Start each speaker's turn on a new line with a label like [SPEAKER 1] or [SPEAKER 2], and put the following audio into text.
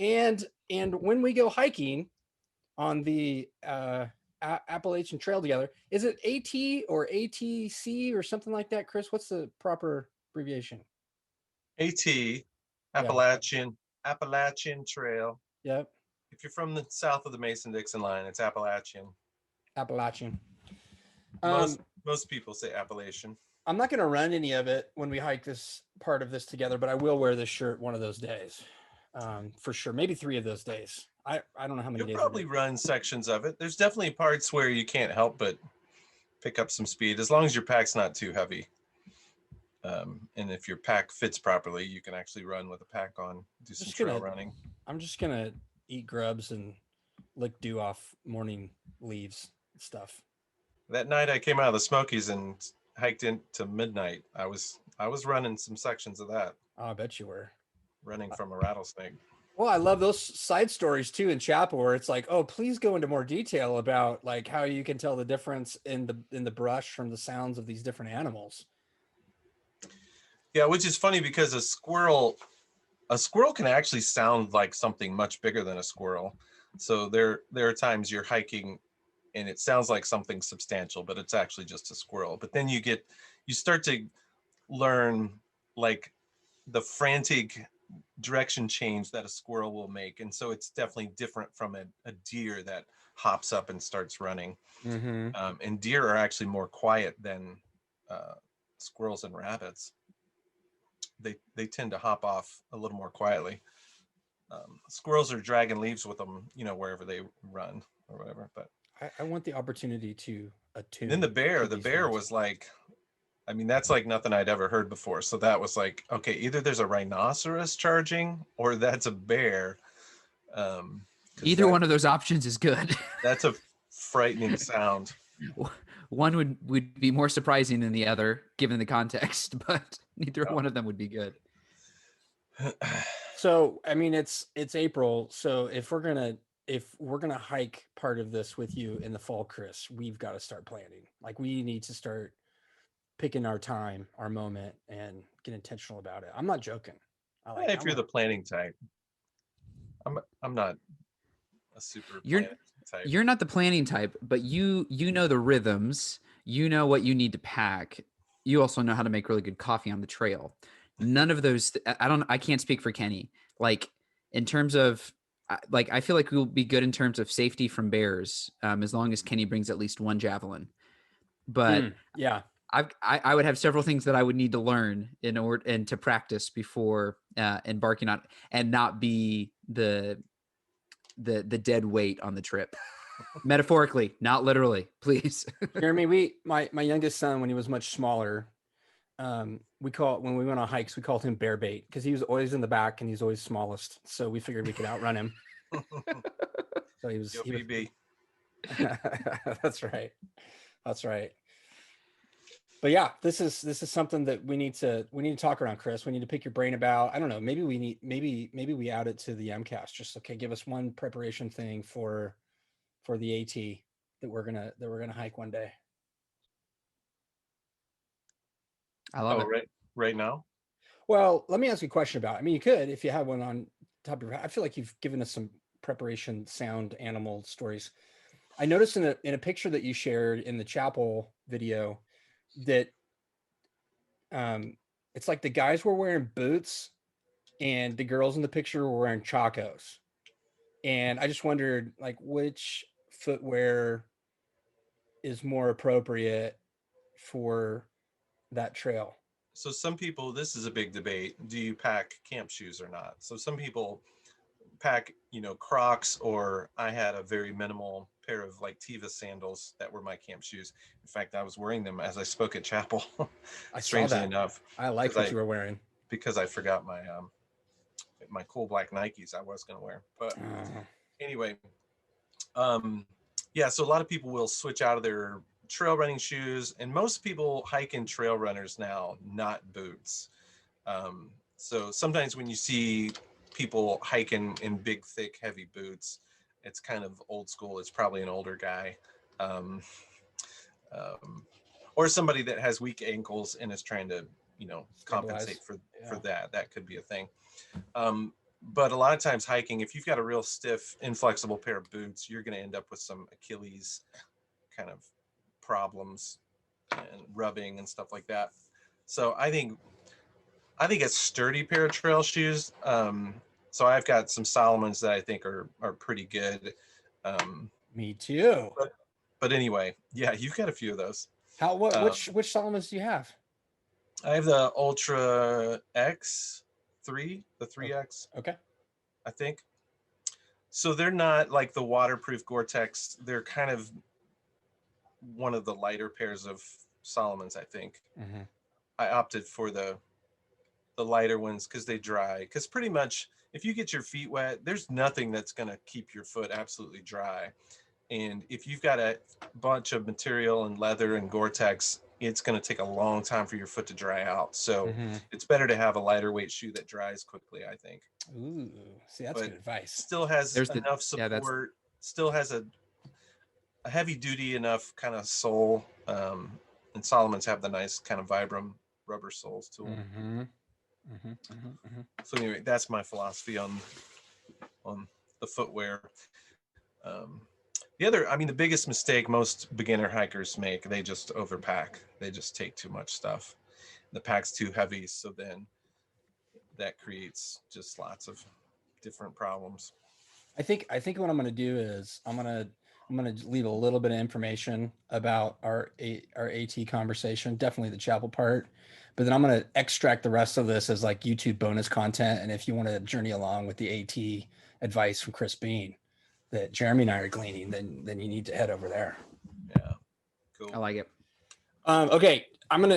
[SPEAKER 1] And when we go hiking on the Appalachian Trail together, is it AT or ATC or something like that, Chris? What's the proper abbreviation?
[SPEAKER 2] AT,
[SPEAKER 1] Yeah.
[SPEAKER 2] Appalachian Trail.
[SPEAKER 1] Yep.
[SPEAKER 2] If you're from the south of the Mason-Dixon line, it's Appalachian.
[SPEAKER 1] Appalachian.
[SPEAKER 2] Most most people say Appalachian.
[SPEAKER 1] I'm not going to run any of it when we hike this part of this together, but I will wear this shirt one of those days, for sure. Maybe 3 of those days. I don't know how many
[SPEAKER 2] You'll
[SPEAKER 1] days.
[SPEAKER 2] probably run sections of it. There's definitely parts where you can't help but pick up some speed, as long as your pack's not too heavy. And if your pack fits properly, you can actually run with a pack on, do some trail running.
[SPEAKER 1] I'm just going to eat grubs and lick dew off morning leaves and stuff.
[SPEAKER 2] That night I came out of the Smokies and hiked into midnight. I was running some sections of that.
[SPEAKER 1] Oh, I bet you were.
[SPEAKER 2] Running from a rattlesnake.
[SPEAKER 1] Well, I love those side stories too in chapel where it's like, oh, please go into more detail about like how you can tell the difference in the brush from the sounds of these different animals.
[SPEAKER 2] Yeah, which is funny because a squirrel can actually sound like something much bigger than a squirrel. So there are times you're hiking and it sounds like something substantial, but it's actually just a squirrel. But then you start to learn like the frantic direction change that a squirrel will make. And so it's definitely different from a deer that hops up and starts running.
[SPEAKER 1] Mm-hmm.
[SPEAKER 2] And deer are actually more quiet than squirrels and rabbits. They tend to hop off a little more quietly. Squirrels are dragging leaves with them, wherever they run or whatever. But
[SPEAKER 1] I want the opportunity to attune.
[SPEAKER 2] Then the bear was like, I mean, that's like nothing I'd ever heard before. So that was like, okay, either there's a rhinoceros charging or that's a bear.
[SPEAKER 3] Either one of those options is good.
[SPEAKER 2] That's a frightening sound.
[SPEAKER 3] One would be more surprising than the other, given the context, but neither one of them would be good.
[SPEAKER 1] So, I mean, it's April. So if we're gonna hike part of this with you in the fall, Chris, we've got to start planning. Like we need to start picking our time, our moment, and get intentional about it. I'm not joking.
[SPEAKER 2] If you're the planning type, I'm not a super planning type.
[SPEAKER 3] You're not the planning type, but you know the rhythms. You know what you need to pack. You also know how to make really good coffee on the trail. None of those. I can't speak for Kenny. Like in terms of, like I feel like we'll be good in terms of safety from bears, as long as Kenny brings at least one javelin. But
[SPEAKER 1] yeah.
[SPEAKER 3] I would have several things that I would need to learn in order and to practice before embarking on, and not be the dead weight on the trip. Metaphorically, not literally, please.
[SPEAKER 1] Jeremy, my youngest son, when he was much smaller, when we went on hikes, we called him bear bait because he was always in the back and he's always smallest. So we figured we could outrun him. So he was. That's right. That's right. But yeah, this is something that we need to talk around, Chris. We need to pick your brain about. I don't know. Maybe we add it to the YAMcast. Just okay. Give us one preparation thing for the AT that we're gonna hike one day.
[SPEAKER 3] I love it.
[SPEAKER 2] Right now.
[SPEAKER 1] Well, let me ask you a question about. I mean, you could if you have one on top of your head. I feel like you've given us some preparation sound animal stories. I noticed in a picture that you shared in the chapel video that it's like the guys were wearing boots and the girls in the picture were wearing chacos. And I just wondered like which footwear is more appropriate for that trail.
[SPEAKER 2] So some people, this is a big debate. Do you pack camp shoes or not? So some people pack, Crocs, or I had a very minimal pair of like Teva sandals that were my camp shoes. In fact, I was wearing them as I spoke at chapel. Strangely enough,
[SPEAKER 1] I like what you were wearing
[SPEAKER 2] because I forgot my my cool black Nikes I was going to wear. But anyway, yeah. So a lot of people will switch out of their trail running shoes, and most people hike in trail runners now, not boots. So sometimes when you see people hiking in big, thick, heavy boots, it's kind of old school. It's probably an older guy, or somebody that has weak ankles and is trying to, compensate for that. That could be a thing. But a lot of times hiking, if you've got a real stiff, inflexible pair of boots, you're going to end up with some Achilles kind of problems and rubbing and stuff like that. So I think a sturdy pair of trail shoes. So I've got some Salomons that I think are pretty good.
[SPEAKER 1] Me too.
[SPEAKER 2] But anyway, yeah, you've got a few of those.
[SPEAKER 1] Which Solomons do you have?
[SPEAKER 2] I have the Ultra X3, the 3X.
[SPEAKER 1] Okay.
[SPEAKER 2] I think. So they're not like the waterproof Gore-Tex. They're kind of one of the lighter pairs of Salomons, I think.
[SPEAKER 1] Mm-hmm.
[SPEAKER 2] I opted for the lighter ones because they dry. Because pretty much if you get your feet wet, there's nothing that's going to keep your foot absolutely dry. And if you've got a bunch of material and leather and Gore-Tex, it's going to take a long time for your foot to dry out. So it's better to have a lighter weight shoe that dries quickly, I think.
[SPEAKER 1] Ooh, see, that's good advice.
[SPEAKER 2] Still has enough support, still has a heavy duty enough kind of sole. And Solomon's have the nice kind of Vibram rubber soles to them. So anyway, that's my philosophy on the footwear. The biggest mistake most beginner hikers make, they just overpack. They just take too much stuff. The pack's too heavy, so then that creates just lots of different problems.
[SPEAKER 1] I think what I'm going to do is I'm going to leave a little bit of information about our AT conversation, definitely the chapel part, but then I'm going to extract the rest of this as like YouTube bonus content. And if you want to journey along with the AT advice from Chris Bean that Jeremy and I are gleaning, then you need to head over there.
[SPEAKER 2] Yeah, cool.
[SPEAKER 3] I like it.
[SPEAKER 1] Okay, I'm gonna